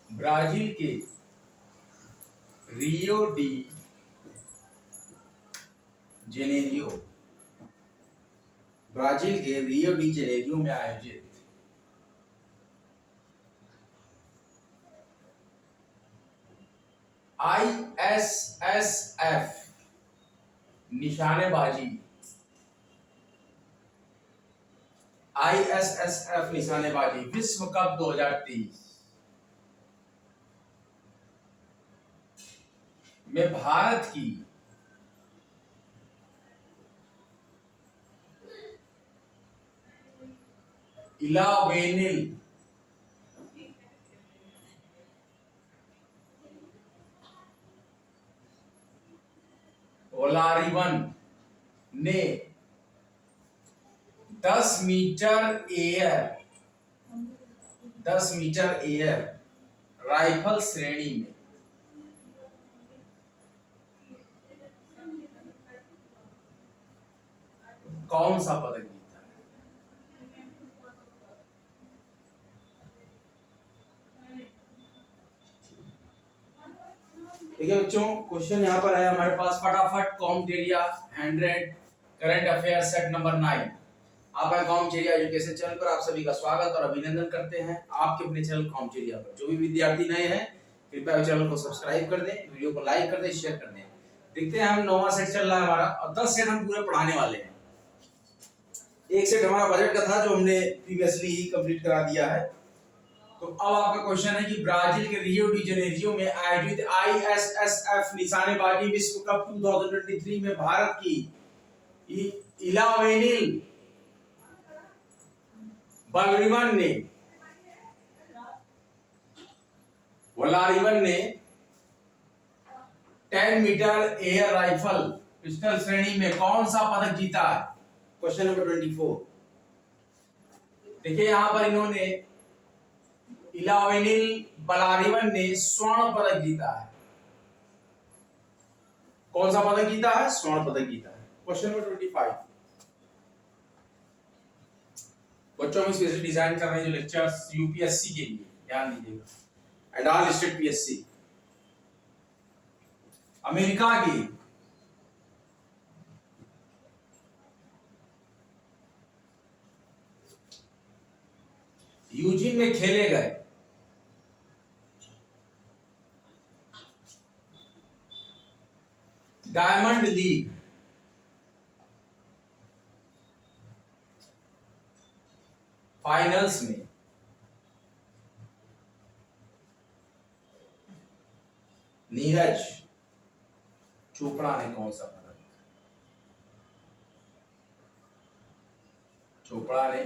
Brazil के Rio de Janeiro Brazil के Rio de Janeiro में आयोजित ISSF निशानेबाजी ISSF निशानेबाजी विश्व कप 2023 में भारत की इलावेनिल ओलारिवन ने 10 मीटर एयर राइफल श्रेणी में कौन सा पदक जीता है? ठीक है बच्चों, क्वेश्चन यहाँ पर है हमारे पास। फटाफट कॉम्टेरिया 100 करंट अफेयर सेट नंबर 9। आपका कॉम्टेरिया एजुकेशन चैनल पर आप सभी का स्वागत और अभिनंदन करते हैं। आपके अपने चैनल कॉम्टेरिया पर जो भी विद्यार्थी नए हैं कृपया चैनल को सब्सक्राइब कर दें, वीडियो को लाइक कर दें, शेयर कर दें। देखते हैं, हम 9वां सेट चल रहा है हमारा और 10 सेट हम पूरे पढ़ाने वाले हैं। एक सेट हमारा बजट का था जो हमने प्रीवियसली ही कंप्लीट करा दिया है। तो अब आपका क्वेश्चन है कि ब्राजील के रियो डी जेनेरियो में आयोजित ISSF निशानेबाजी विश्व कप 2023 में भारत की इलावेनिल वलारिवन ने 10 मीटर एयर राइफल पिस्टल श्रेणी में कौन सा पदक जीता है? Question number 24। देखिए यहां पर इन्होंने इलावेनिल बलारिवन ने स्वर्ण पदक जीता है। कौन सा पदक जीता है? स्वर्ण पदक जीता है। Question number 25। बच्चों में स्पेशल डिजाइन कर रहे हैं जो लेक्चर्स यूपीएससी के लिए, ध्यान दीजिएगा। And all state PSC. America की यूजीन में खेले गए डायमंड लीग फाइनल्स में नीरज चोपड़ा ने कौन सा पदक? चोपड़ा ने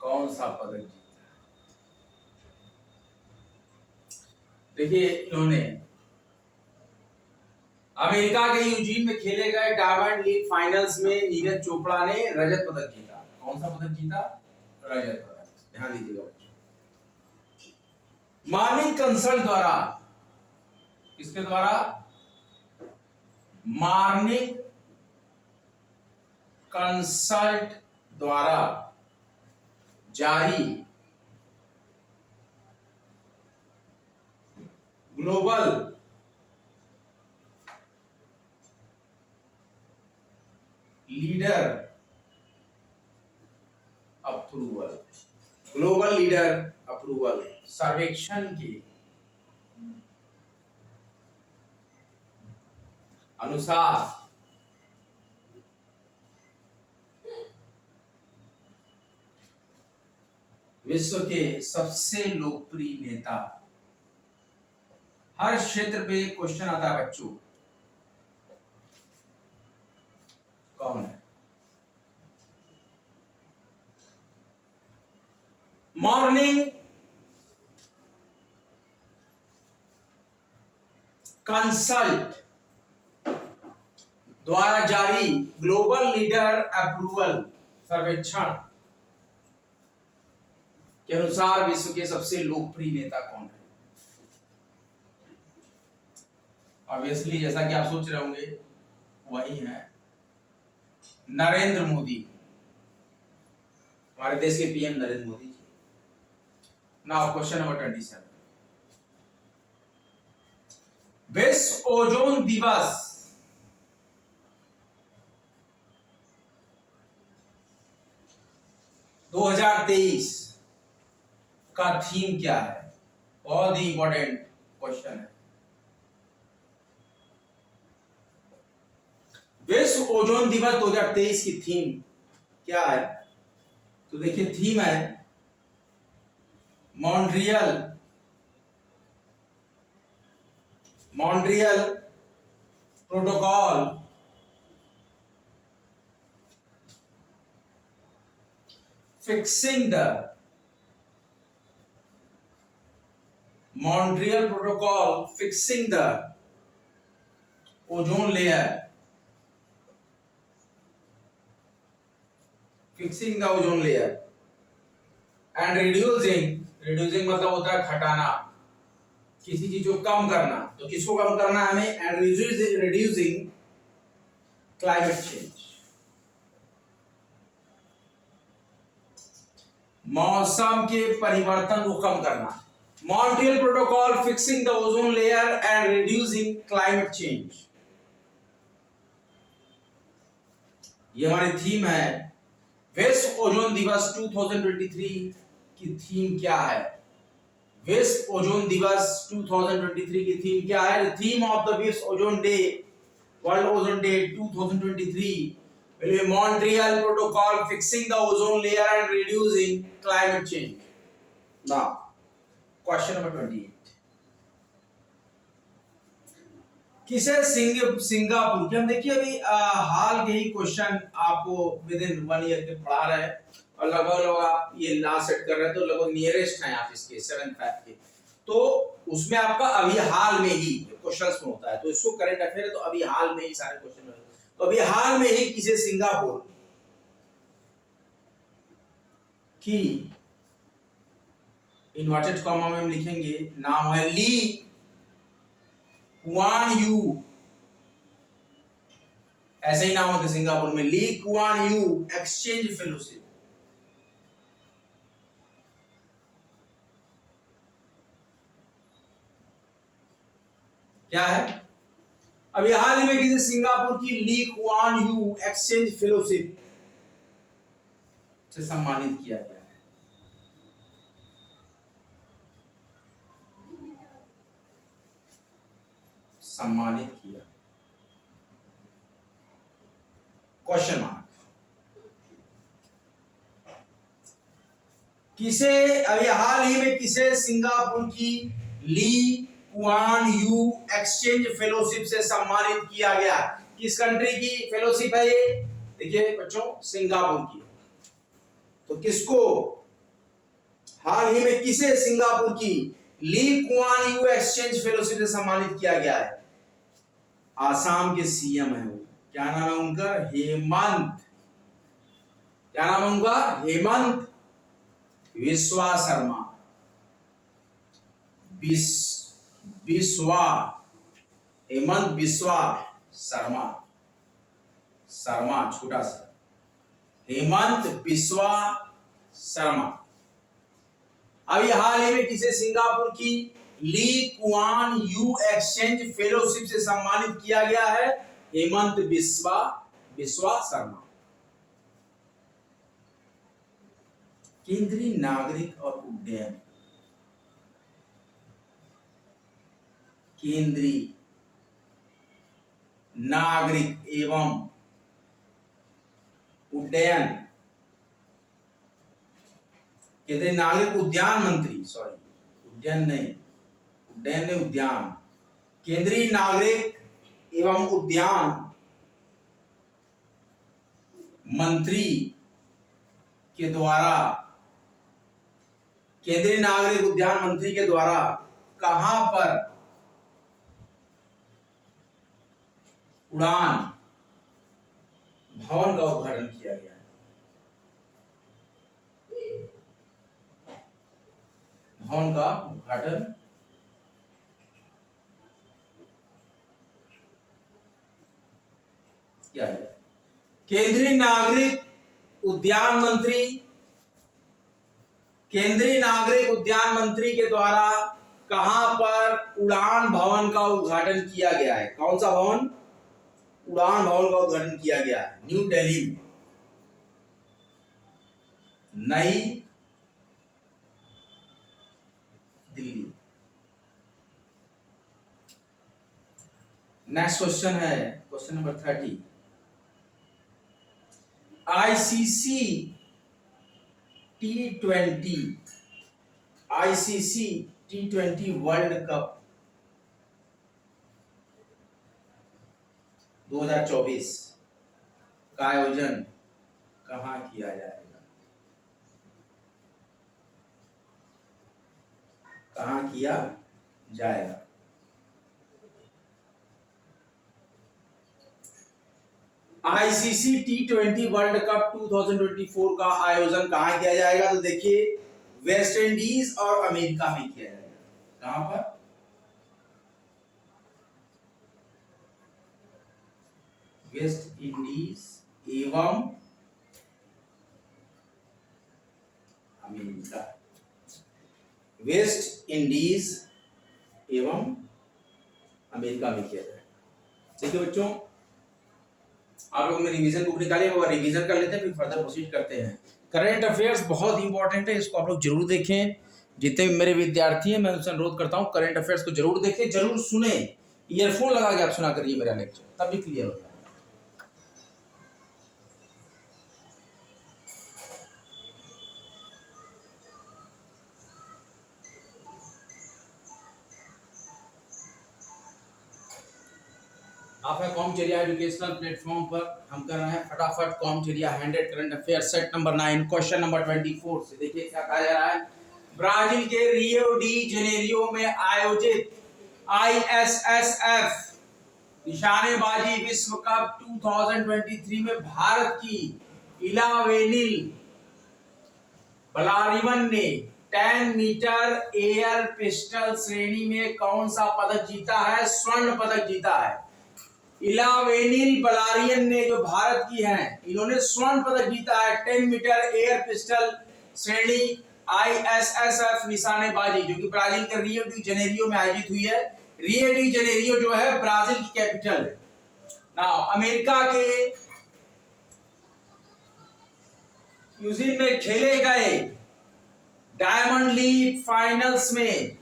कौन सा पदक जीता? देखिए इन्होंने अमेरिका के यूजीन में खेले गए डायमंड लीग फाइनल्स में नीरज चोपड़ा ने रजत पदक जीता। कौन सा पदक जीता? रजत पदक। ध्यान दीजिएगा बच्चों। मार्निंग कंसल्ट द्वारा, किसके द्वारा? मार्निंग कंसल्ट द्वारा जारी ग्लोबल लीडर अप्रूवल सर्वेक्षण के अनुसार विश्व के सबसे लोकप्रिय नेता, हर क्षेत्र पे क्वेश्चन आता है बच्चों, कौन है? मॉर्निंग कंसल्ट द्वारा जारी ग्लोबल लीडर अप्रूवल सर्वेक्षण के अनुसार विश्व के सबसे लोकप्रिय नेता कौन है? ऑब्वियसली जैसा कि आप सोच रहे होंगे वही है नरेंद्र मोदी, हमारे देश के PM Narendra Modi ji. Now question number 27, विश्व ओजोन दिवस 2023 का थीम क्या है? बहुत ही इंपॉर्टेंट क्वेश्चन है। विश्व ओजोन दिवस 2023 की थीम क्या है? तो देखिए, थीम है Montreal protocol fixing the Montreal Protocol fixing the ozone layer, and reducing मतलब होता है घटाना, किसी चीज को कम करना। तो किसको कम करना है हमें? and reducing climate change, मौसम के परिवर्तन को कम करना। Montreal Protocol fixing the ozone layer and reducing climate change, ये हमारी थीम है। विश्व ओजोन दिवस 2023 की थीम क्या है? विश्व ओजोन दिवस 2023 की थीम क्या है? The theme of the विश्व ozone day, world ozone day 2023 will be Montreal Protocol fixing the ozone layer and reducing climate change. Now question number 28, किसे सिंगापुर के, हम देखिए अभी हाल के ही क्वेश्चन आपको विद इन 1 ईयर के पढ़ा रहे हैं और लगभग आप ये लास्ट सेट कर रहे हैं, तो लगभग नियरेस्ट हैं आप इसके 7 फैक्ट के। तो उसमें आपका अभी हाल में ही क्वेश्चंस में होता है, तो इसको करंट अफेयर है, तो अभी हाल में ही सारे क्वेश्चन। तो अभी हाल में ही किसे सिंगापुर की इन्वर्टेड कॉमा में हम लिखेंगे, नाम है ली कुआन यू, ऐसे ही नाम होते सिंगापुर में, Lee Kuan Yew exchange fellowship. क्या है? अभी हाल ही में किसी सिंगापुर की Lee Kuan Yew exchange fellowship से सम्मानित किया गया है। सम्मानित किया, क्वेश्चन मार्क। किसे अभी हाल ही में किसे सिंगापुर की Lee Kuan Yew exchange fellowship से सम्मानित किया गया? किस कंट्री की फेलोशिप है ये? देखिए बच्चों, सिंगापुर की। तो किसको हाल ही में किसे सिंगापुर की Lee Kuan Yew exchange fellowship से सम्मानित किया गया है? आसाम के सीएम है वो, क्या नाम है उनका? हेमंत। क्या नाम है उनका? हेमंत बिस्वा शर्मा। हेमंत बिस्वा शर्मा छोटा सा, हेमंत बिस्वा शर्मा। अभी हाल ही में किसे सिंगापुर की Lee Kuan Yew exchange fellowship से सम्मानित किया गया है? हेमंत बिस्वा शर्मा। केंद्रीय नागरिक और उड्डयन, केंद्रीय नागरिक एवं उड्डयन, केंद्रीय नागरिक उद्यान मंत्री, सॉरी उड्डयन नहीं, उद्यान, केंद्रीय नागरिक एवं उद्यान मंत्री के द्वारा, केंद्रीय नागरिक उद्यान मंत्री के द्वारा कहां पर उड़ान भवन का उद्घाटन किया गया है? भवन का उद्घाटन क्या है? केंद्रीय नागरिक उद्यान मंत्री केंद्रीय नागरिक उद्यान मंत्री के द्वारा कहां पर उड़ान भवन का उद्घाटन किया गया है? कौन सा भवन? उड़ान भवन का उद्घाटन किया गया है न्यू दिल्ली में। नई दिल्ली। नेक्स्ट क्वेश्चन है question number 30। ICC T20 world cup 2024 का आयोजन कहां किया जाएगा? कहां किया जाएगा? आईसीसी T20 वर्ल्ड कप 2024 का आयोजन कहां किया जाएगा? तो देखिए वेस्ट इंडीज और अमेरिका में किया जाएगा। कहां पर? वेस्ट इंडीज एवं अमेरिका। वेस्ट इंडीज एवं अमेरिका में किया जाएगा। देखिए बच्चों, आप लोग में रिवीजन बुक निकालिए, वो रिवीजन कर लेते हैं, फिर फर्दर प्रोसीड करते हैं। करंट अफेयर्स बहुत इंपॉर्टेंट है, इसको आप लोग जरूर देखें। जितने भी मेरे विद्यार्थी हैं मैं उनसे अनुरोध करता हूँ करंट अफेयर्स को जरूर देखें, जरूर सुने। ईयरफोन लगा के आप सुना करिए मेरा लेक्चर, तब भी क्लियर होगा। आप है कॉमचेरिया एजुकेशनल प्लेटफॉर्म पर, हम कर रहे हैं फटाफट कॉमचेरिया 100 current affair set number 9 question number 24 से। देखिए क्या कहा जा रहा है। ब्राजील के रियो डी जेनेरियो में आयोजित ISSF निशानेबाजी विश्व कप 2023 में भारत की इलावेनिल बलारिवन ने 10 मीटर एयर पिस्टल श्रेणी में कौन सा पदक जीता है? स्वर्ण पदक जीता है। इलावेनिल बलारियन ने जो भारत की हैं, इन्होंने स्वर्ण पदक जीता है 10 मीटर एयर पिस्टल श्रेणी ISSF निशानेबाजी, जो कि ब्राजील के रियो डी जेनेरियो में आयोजित हुई है। रियो डी जेनेरियो जो है ब्राजील की कैपिटल है। नाउ अमेरिका के यूजिन में खेले गए डायमंड लीग फाइनल्स में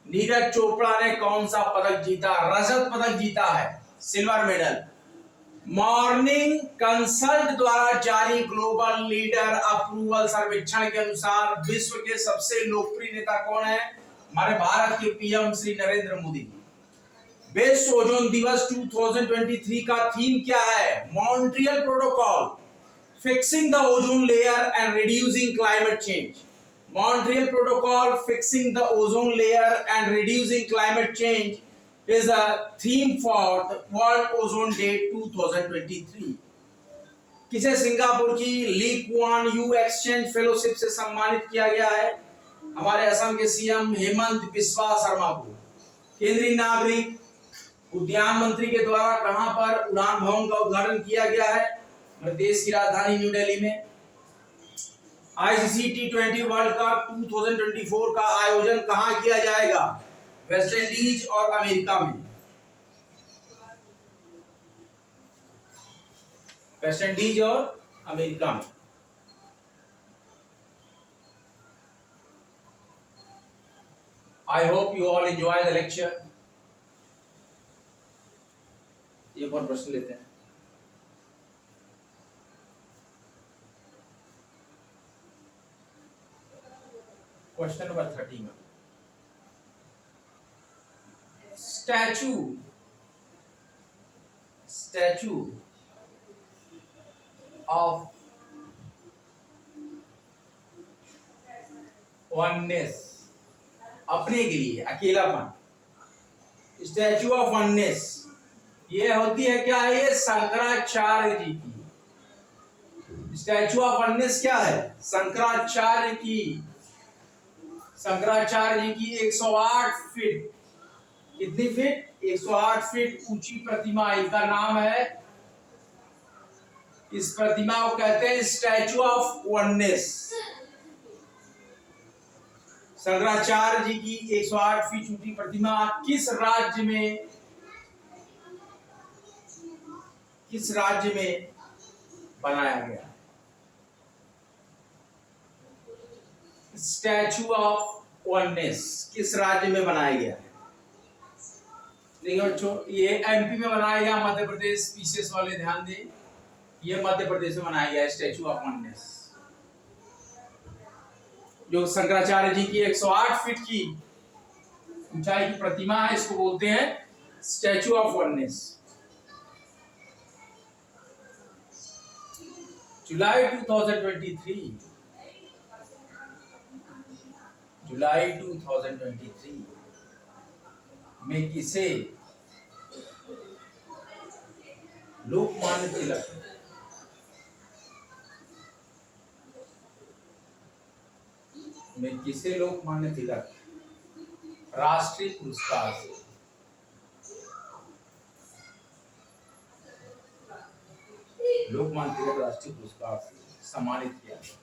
नीरज चोपड़ा ने कौन सा पदक जीता? रजत पदक जीता है, सिल्वर मेडल। मॉर्निंग कंसल्ट द्वारा जारी ग्लोबल लीडर अप्रूवल सर्वेक्षण के अनुसार विश्व के सबसे लोकप्रिय नेता कौन है? हमारे भारत के पीएम श्री नरेंद्र मोदी। विश्व ओजोन दिवस 2023 का थीम क्या है? Montreal protocol, fixing the ozone layer and reducing climate change. Montreal Protocol, fixing the ozone layer and reducing climate change is a theme for the World Ozone Day 2023. किसे Singapore की Lee Kuan Yew exchange fellowship से सम्मानित किया गया है? हमारे असम के CM Hemant Biswa Sharma को। केंद्रीय नागरिक उद्यान मंत्री के द्वारा कहां पर उड़ान भवन का उद्घाटन किया गया है? हमारे देश की राजधानी न्यू दिल्ली में। आईसीसी T20 वर्ल्ड कप 2024 का आयोजन कहां किया जाएगा? वेस्ट इंडीज और अमेरिका में। वेस्ट इंडीज और अमेरिका में। I hope you all enjoy the lecture. एक और प्रश्न लेते हैं। क्वेश्चन नंबर 30 में स्टैचू ऑफ वननेस, अपने के लिए अकेलापन। स्टैचू ऑफ वननेस ये होती है क्या है? ये शंकराचार्य जी की। स्टैचू ऑफ वननेस क्या है? शंकराचार्य की। शंकराचार्य जी की 108 फीट, कितनी फीट? 108 फीट ऊंची प्रतिमा, इनका नाम है, इस प्रतिमा को कहते हैं statue of oneness. Shankaracharya ji की 108 फीट ऊंची प्रतिमा किस राज्य में बनाया गया? स्टैचू ऑफ वननेस किस राज्य में बनाया गया है? देखिए बच्चों, ये एमपी में बनाया गया, मध्य प्रदेश, पीसीएस वाले ध्यान दें, ये मध्य प्रदेश में बनाया गया स्टैचू ऑफ वननेस। जो शंकराचार्य जी की 108 फीट की ऊंचाई की प्रतिमा है, इसको बोलते हैं स्टैचू ऑफ वननेस। जुलाई 2023 में किसे लोकमान्य तिलक राष्ट्रीय पुरस्कार से लोकमान्य तिलक राष्ट्रीय पुरस्कार से सम्मानित किया गया?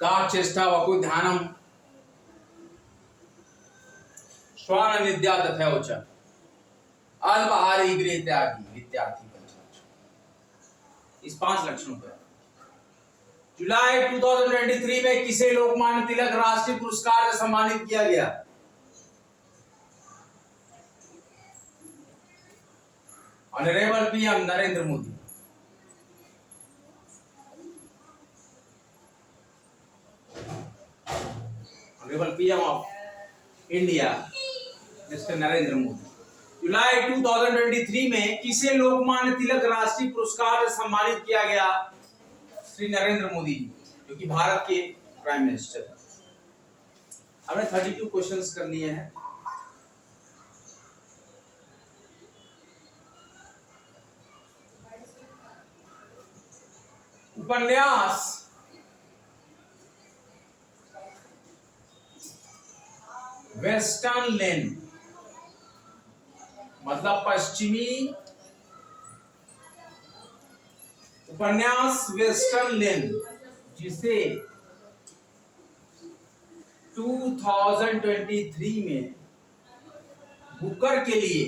का चेष्टा वकु ध्यानम श्वान निद्या तथैवच अल्पाहारी गृह त्यागी विद्यार्थी इस 5 लक्षणों पर जुलाई 2023 में किसे लोकमान्य तिलक राष्ट्रीय पुरस्कार से सम्मानित किया गया? Honourable PM Narendra Modi. Honourable PM of India mister Narendra Modi. जुलाई 2023 में किसे लोकमान्य तिलक राष्ट्रीय पुरस्कार से सम्मानित किया गया? श्री नरेंद्र मोदी जी, जो कि भारत के प्राइम मिनिस्टर। हमें 32 क्वेश्चंस करनी है। उपन्यास वेस्टर्न लेन मतलब पश्चिमी, उपन्यास वेस्टर्न लेन जिसे 2023 में बुकर के लिए,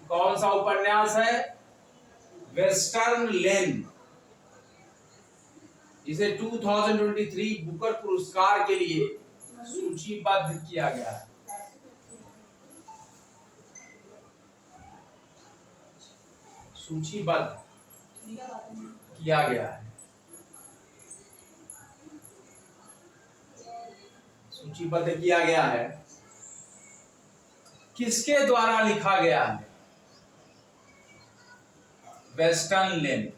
कौन सा उपन्यास है? वेस्टर्न लेन, जिसे 2023 बुकर पुरस्कार के लिए सूचीबद्ध किया गया है। सूचीबद्ध किया गया है। सूचीबद्ध किया गया है। किसके द्वारा लिखा गया है? वेस्टर्न लेन।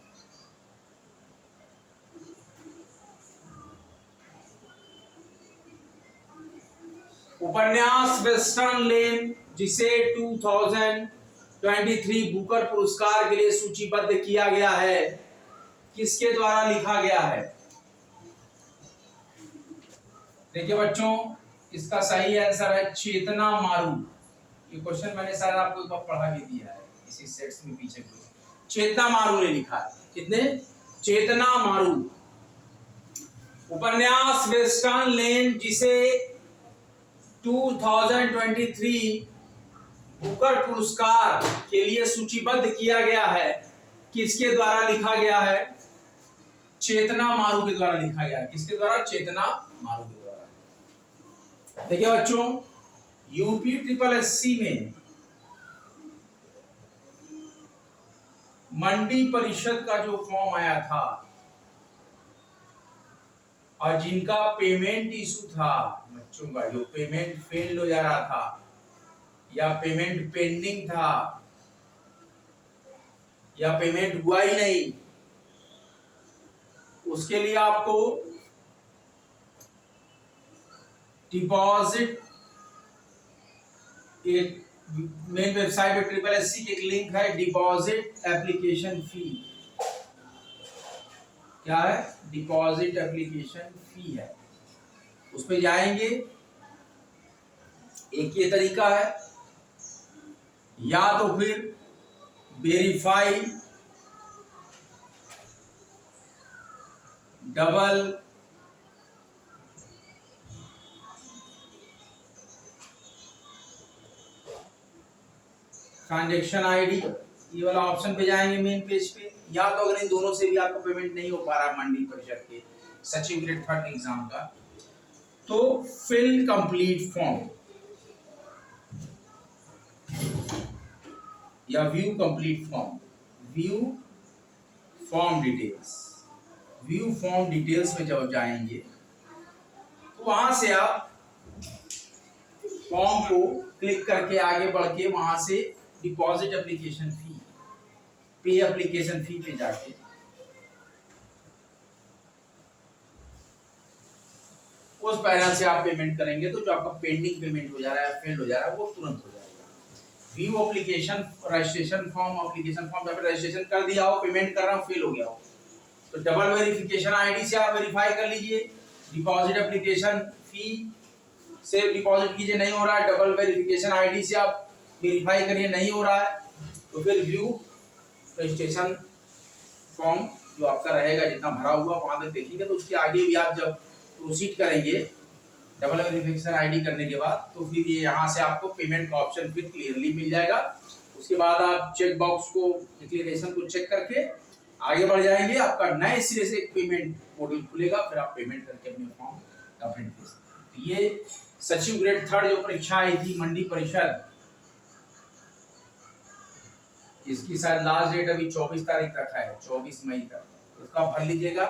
उपन्यास वेस्टर्न लेन जिसे 2023 बुकर पुरस्कार के लिए सूचीबद्ध किया गया है, किसके द्वारा लिखा गया है? देखिए बच्चों, इसका सही आंसर है चेतना मारू। ये क्वेश्चन मैंने शायद आपको एक बार पढ़ा भी दिया है इसी सेट्स में पीछे। चेतना मारू ने लिखा है। कितने? चेतना मारू। उपन्यास वेस्टर्न लेन जिसे 2023 बुकर पुरस्कार के लिए सूचीबद्ध किया गया है, किसके द्वारा लिखा गया है? चेतना मारू के द्वारा लिखा गया है। किसके द्वारा? चेतना मारू के द्वारा। देखिए बच्चों, यूपी SSSC में मंडी परिषद का जो फॉर्म आया था और जिनका पेमेंट इशू था, बच्चों का जो पेमेंट फेल्ड हो जा रहा था या पेमेंट पेंडिंग था या पेमेंट हुआ ही नहीं, उसके लिए आपको डिपॉजिट, एक मेन वेबसाइट पे SSSC की एक लिंक है, डिपॉजिट एप्लीकेशन फी। क्या है? डिपॉजिट एप्लीकेशन फी है। उस पे जाएंगे। एक ये तरीका है, या तो फिर वेरीफाई डबल ट्रांजेक्शन आईडी, ये वाला ऑप्शन पे जाएंगे मेन पेज पे। या तो अगर इन दोनों से भी आपको पेमेंट नहीं हो पा रहा है मंडी परिषद के सचिव ग्रेड 3 एग्जाम का, तो फिल कंप्लीट फॉर्म या view complete form, view form details, view form details में जब जाएंगे तो वहां से आप फॉर्म को क्लिक करके आगे बढ़ के वहां से डिपॉजिट एप्लीकेशन फी, पे एप्लीकेशन फी पे जाके उस पैनल से आप पेमेंट करेंगे तो जो आपका पेंडिंग पेमेंट हो जा रहा है, फेल्ड हो जा रहा है, वो तुरंत हो जाएगा। View application registration form, application form जब रजिस्ट्रेशन कर दिया हो, पेमेंट कर रहा हूं, फेल हो गया हो, तो डबल वेरिफिकेशन आईडी से आप वेरीफाई कर लीजिए। डिपॉजिट एप्लीकेशन फी से डिपॉजिट कीजिए, नहीं हो रहा है, डबल वेरिफिकेशन आईडी से आप वेरीफाई करिए, नहीं हो रहा है, तो फिर व्यू रजिस्ट्रेशन फॉर्म जो आपका रहेगा जितना भरा हुआ वहां तक देखेंगे, तो उसके आगे भी आप जब प्रोसीड करेंगे डबल वेरिफिकेशन आईडी करने के बाद, तो फिर ये यहाँ से आपको पेमेंट का ऑप्शन फिर क्लियरली मिल जाएगा। उसके बाद आप चेक बॉक्स को, डिक्लेरेशन को चेक करके आगे बढ़ जाएंगे, आपका नए सिरे से एक पेमेंट पोर्टल खुलेगा, फिर आप पेमेंट करके अपने फॉर्म का प्रिंट दे सकते हैं। ये सचिव ग्रेड 3 जो परीक्षा आई थी मंडी परिषद, इसकी शायद लास्ट डेट अभी 24 तारीख तक है, 24 मई तक, उसका भर लीजिएगा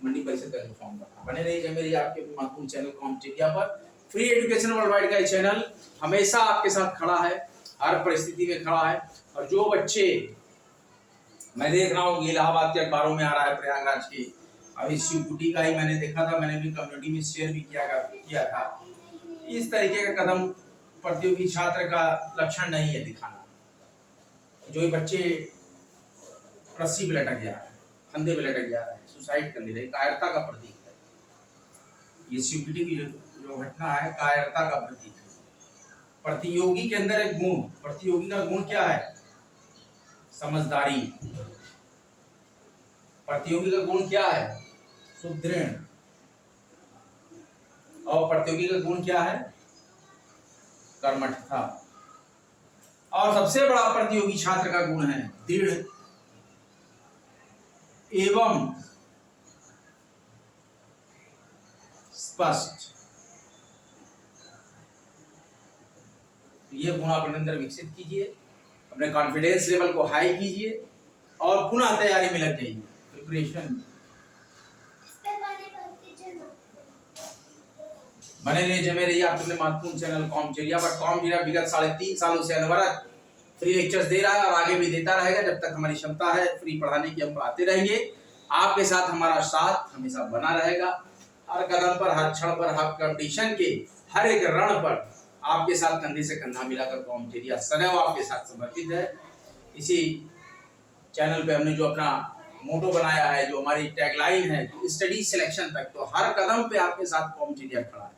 मंडी परिषद का फॉर्म का। बने रहिए मेरे आपके महत्वपूर्ण चैनल कॉम्पिटिया पर। फ्री एजुकेशन वर्ल्डवाइड का चैनल हमेशा आपके साथ खड़ा है, हर परिस्थिति में खड़ा है। और जो बच्चे, मैं देख रहा हूँ इलाहाबाद के अखबारों में आ रहा है प्रयागराज के, अभी शिवकुटी का ही मैंने देखा था, मैंने भी कम्युनिटी में शेयर भी किया था। इस तरीके का कदम प्रतियोगी छात्र का लक्षण नहीं है दिखाना। जो ये बच्चे रस्सी पे लटक जा रहा है, फंदे पे लटक जा रहा है, सुसाइड कर ले रहे, कायरता का प्रतीक है। ये शिवकुटी की जो घटना है कायरता का प्रतीक है। प्रतियोगी के अंदर एक गुण, प्रतियोगी का गुण क्या है? समझदारी। प्रतियोगी का गुण क्या है? सुदृढ़। और प्रतियोगी का गुण क्या है? कर्मठता। और सबसे बड़ा प्रतियोगी छात्र का गुण है दृढ़ एवं स्पष्ट। ये गुण अपने अंदर विकसित कीजिए, अपने कॉन्फिडेंस लेवल को हाई कीजिए और पुनः तैयारी में लग जाइए। प्रिपरेशन बने रहिए मेरे आपके महत्वपूर्ण चैनल कॉमचेरिया पर। कॉमचेरिया विगत 3.5 सालों से अनवरत फ्री लेक्चर्स दे रहा है और आगे भी देता रहेगा। जब तक हमारी क्षमता है फ्री पढ़ाने की, हम पढ़ाते रहेंगे। आपके साथ हमारा साथ हमेशा बना रहेगा। हर कदम पर, हर क्षण पर, हर कंपटीशन के हर एक रण पर आपके साथ कंधे से कंधा मिलाकर कॉमचेरिया सदैव आपके साथ समर्पित है। इसी चैनल पे हमने जो अपना मोटो बनाया है, जो हमारी टैगलाइन है, स्टडी सिलेक्शन तक, तो हर कदम पे आपके साथ कॉमचेरिया खड़ा है।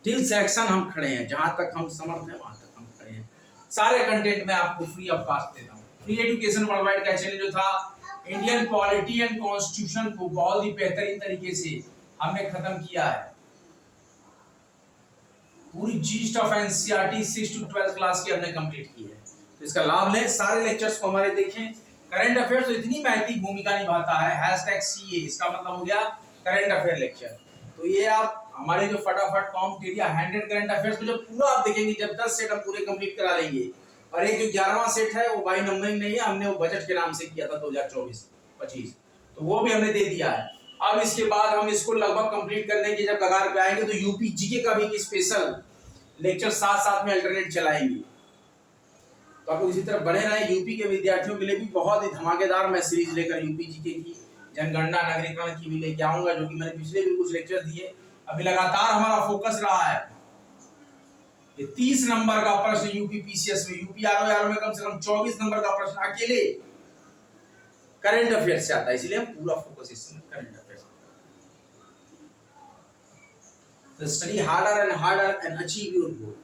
टिल सिलेक्शन हम खड़े हैं, जहां तक हम समर्थ हैं वहां तक हम खड़े हैं। सारे कंटेंट में आपको फ्री ऑफ कॉस्ट देता हूँ। फ्री एजुकेशन वर्ल्डवाइड का चैनल जो था, इंडियन पॉलिटी एंड कॉन्स्टिट्यूशन को बहुत ही बेहतरीन तरीके से हमने खत्म किया है। पूरी yeast of NCERT 6 to 12 class की हमने कंप्लीट की है, तो इसका लाभ लें। सारे लेक्चर्स को हमारे देखें। करंट अफेयर्स तो इतनी महत्वपूर्ण भूमिका निभाता है, #CA, इसका मतलब हो गया करंट अफेयर लेक्चर। तो ये आप हमारे जो फटाफट कॉम्पिटिया 100 करंट अफेयर्स को जब पूरा आप देखेंगे, जब 10 सेट हम पूरे कंप्लीट करा लेंगे, और एक जो 11वां सेट है वो बाई नंबरिंग नहीं है, हमने वो बजट के नाम से किया था 2024-25, तो वो भी हमने दे दिया है। अब इसके बाद हम इसको लगभग कंप्लीट करने की जब कगार पे आएंगे, तो यूपी जीके का भी स्पेशल लेक्चर साथ में अल्टरनेट चलाएंगे। तो आप इसी तरह बने रहें। यूपी के विद्यार्थियों के लिए भी बहुत ही धमाकेदार मैं सीरीज लेकर यूपी जीके की, जनगणना, नगरीकरण की भी लेके आऊंगा, जो कि मैंने पिछले भी कुछ लेक्चर दिए। अभी लगातार हमारा फोकस रहा है ये 30 नंबर का प्रश्न यूपी पीसीएस में, यूपी आरओ में कम से कम 24 नंबर का प्रश्न अकेले करंट अफेयर से आता है, इसलिए हम पूरा फोकस इस समय करंट अफेयर। तो study harder and harder and achieve your goal.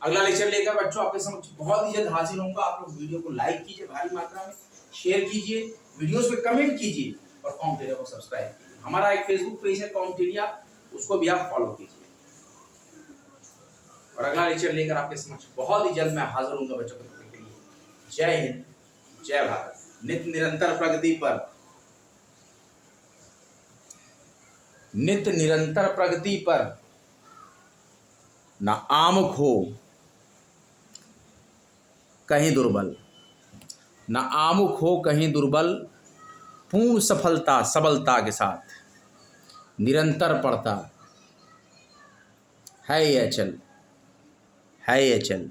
अगला लेक्चर लेकर बच्चों आपके समक्ष बहुत ही जल्द हाजिर होऊंगा। आप लोग वीडियो को लाइक कीजिए भारी मात्रा में, शेयर कीजिए, वीडियोस पे कमेंट कीजिए और कॉम्टेरिया को सब्सक्राइब कीजिए। हमारा एक फेसबुक पेज है कॉम्टेरिया, उसको भी आप फॉलो कीजिए। और अगला लेक्चर लेकर आपके समक्ष बहुत ही जल्द मैं हाजिर होऊंगा बच्चों के लिए। जय हिंद, जय भारत। नित्य निरंतर प्रगति पर, नित्य निरंतर प्रगति पर ना आमुख हो कहीं दुर्बल, ना आमुख हो कहीं दुर्बल, पूर्ण सफलता सबलता के साथ निरंतर पढ़ता है ये अचल, है ये अचल।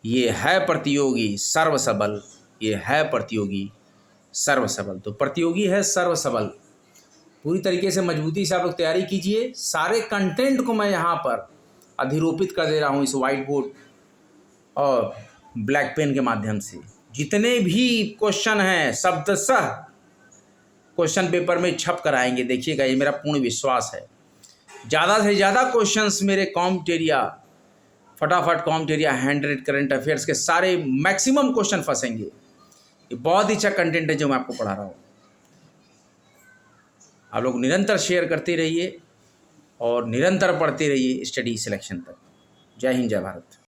ये है प्रतियोगी सर्वसबल, ये है प्रतियोगी सर्वसबल। तो प्रतियोगी है सर्वसबल। पूरी तरीके से मजबूती से आप लोग तैयारी कीजिए। सारे कंटेंट को मैं यहाँ पर अधिरोपित कर दे रहा हूँ इस वाइट बोर्ड और ब्लैक पेन के माध्यम से। जितने भी क्वेश्चन हैं शब्दशः क्वेश्चन पेपर में छप कर आएंगे, देखिएगा, ये मेरा पूर्ण विश्वास है। ज़्यादा से ज़्यादा क्वेश्चंस मेरे कॉम्टेरिया, फटाफट कॉम्टेरिया 100 करंट अफेयर्स के सारे मैक्सिमम क्वेश्चन फंसेंगे। ये बहुत ही अच्छा कंटेंट है जो मैं आपको पढ़ा रहा हूँ। आप लोग निरंतर शेयर करते रहिए और निरंतर पढ़ते रहिए स्टडी सिलेक्शन तक। जय हिंद, जय भारत।